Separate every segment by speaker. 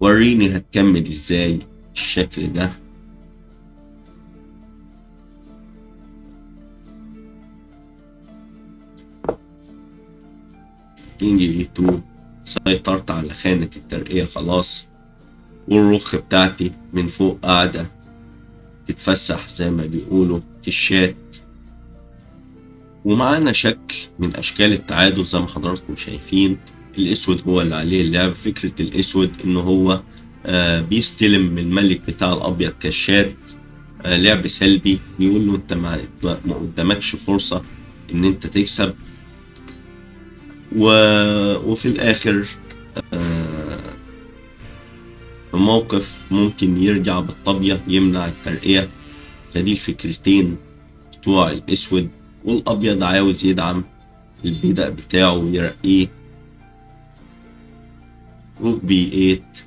Speaker 1: وريني هتكمل ازاي الشكل ده. كينج اي 2، سيطرت على خانة الترقية خلاص، والرخ بتاعتي من فوق قاعدة تتفسح زي ما بيقولوا كشات. ومعانا شكل من أشكال التعادل زي ما حضراتكم شايفين. الأسود هو اللي عليه اللعب. فكرة الأسود إن هو بيستلم من الملك بتاع الأبيض كشات. لعب سلبي، بيقول له أنت ما قدامكش فرصة إن أنت تكسب. وفي الآخر في موقف ممكن يرجع بالطابية يمنع الترقية. فدي الفكرتين بتوع الأسود. والأبيض عاوز يدعم البدء بتاعه ويرقيه. روك بي 8،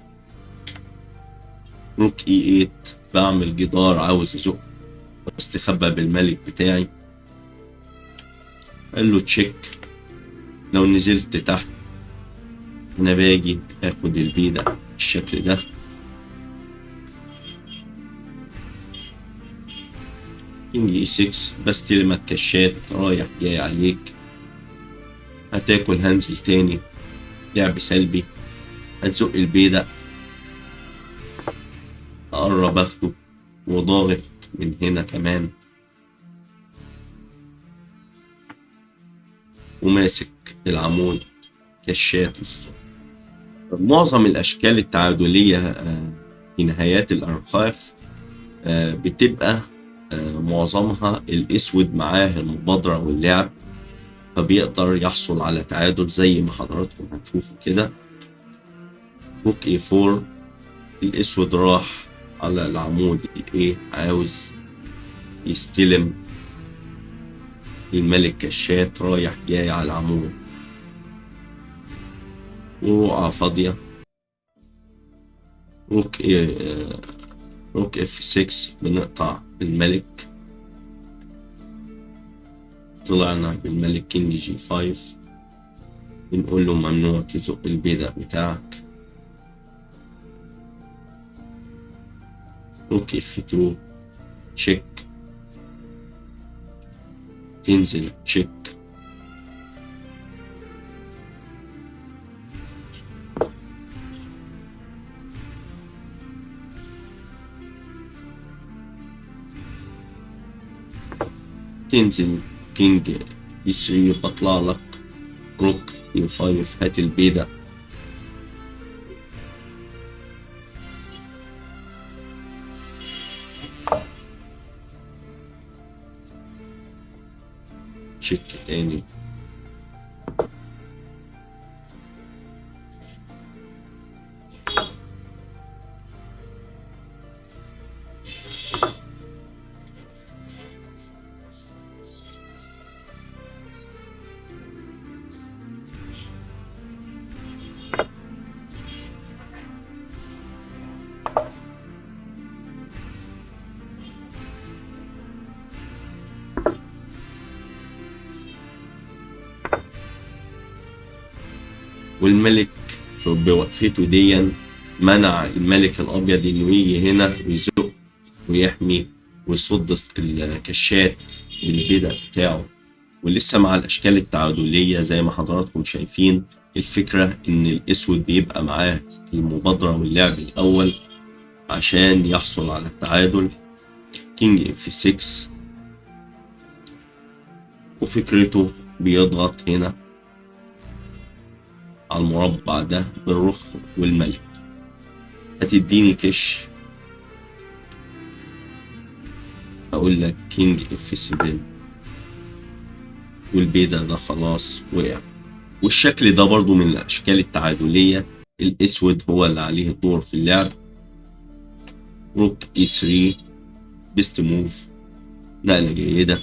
Speaker 1: روك اي 8، بعمل جدار عاوز ازق واستخبى بالملك بتاعي. قال له تشيك. لو نزلت تحت انا باجي اخد البيدة بالشكل ده. كينج اي 6، بستلمك كشات رايح جاي عليك. هتاكل هنزل تاني، لعب سلبي. هتزق البيدة، اقرب اخده وضاغط من هنا كمان، وماسك العمود كشات للصبح. معظم الاشكال التعادلية في نهايات الارقاف بتبقى معظمها الاسود معاه المبادرة واللعب، فبيقدر يحصل على تعادل زي ما حضراتكم هتشوفوا كده. روك اي 4، الاسود راح على العمود ايه، عاوز يستلم الملك كشات رايح جاي على العمود، ورقعة فاضية. روك اف 6، بنقطع الملك. طلعنا بالملك كينج جي 5، بنقول له ممنوع تزق البيدق بتاعك. روك اف 2، تشيك، تنزل تشيك. تنزل كينج اي 3، بطلع لك روك اي 5، هات البيدق. تشيك تاني. والملك بوقفته ديا منع الملك الابيض انه يجي هنا ويزق ويحمي ويصد الكشات بالبدء بتاعه. ولسه مع الاشكال التعادليه زي ما حضراتكم شايفين. الفكره ان الاسود بيبقى معاه المبادره واللعب الاول عشان يحصل على التعادل. كينج اف 6، وفكرته بيضغط هنا على المربع ده بالرخ والملك. هتديني كش، اقول لك كينج اف 7، والبيدق ده خلاص وقع. والشكل ده برضو من الاشكال التعادلية. الاسود هو اللي عليه الدور في اللعب. روك اي 3، بيست موف، نقلة جيدة.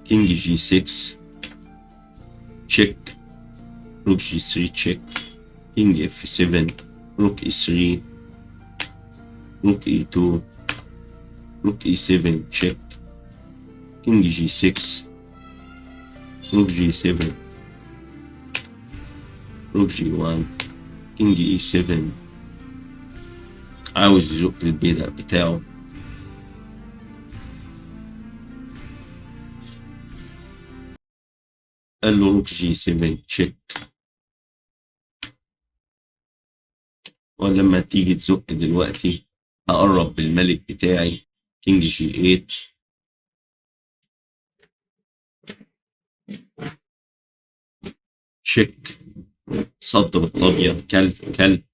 Speaker 1: كينج جي 6، تشيك، روك جي 3 تشيك. كينج اف 7، روك اي 3، روك اي 2، روك اي 7 تشيك. كينج جي 6، روك جي 7، روك جي 1، كينج اي 7، عاوز يزق البيدق بتاعه. قال له روك جي 7 تشيك، ولما تيجي تزق دلوقتي هقرب بالملك بتاعي كينج جي 8. تشيك، صد بالطابية، كلب.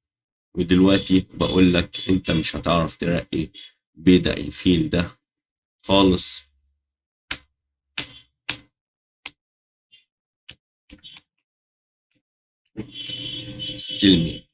Speaker 1: ودلوقتي بقول لك انت مش هتعرف ترقي بيدق الفيل ده خالص. استلمي.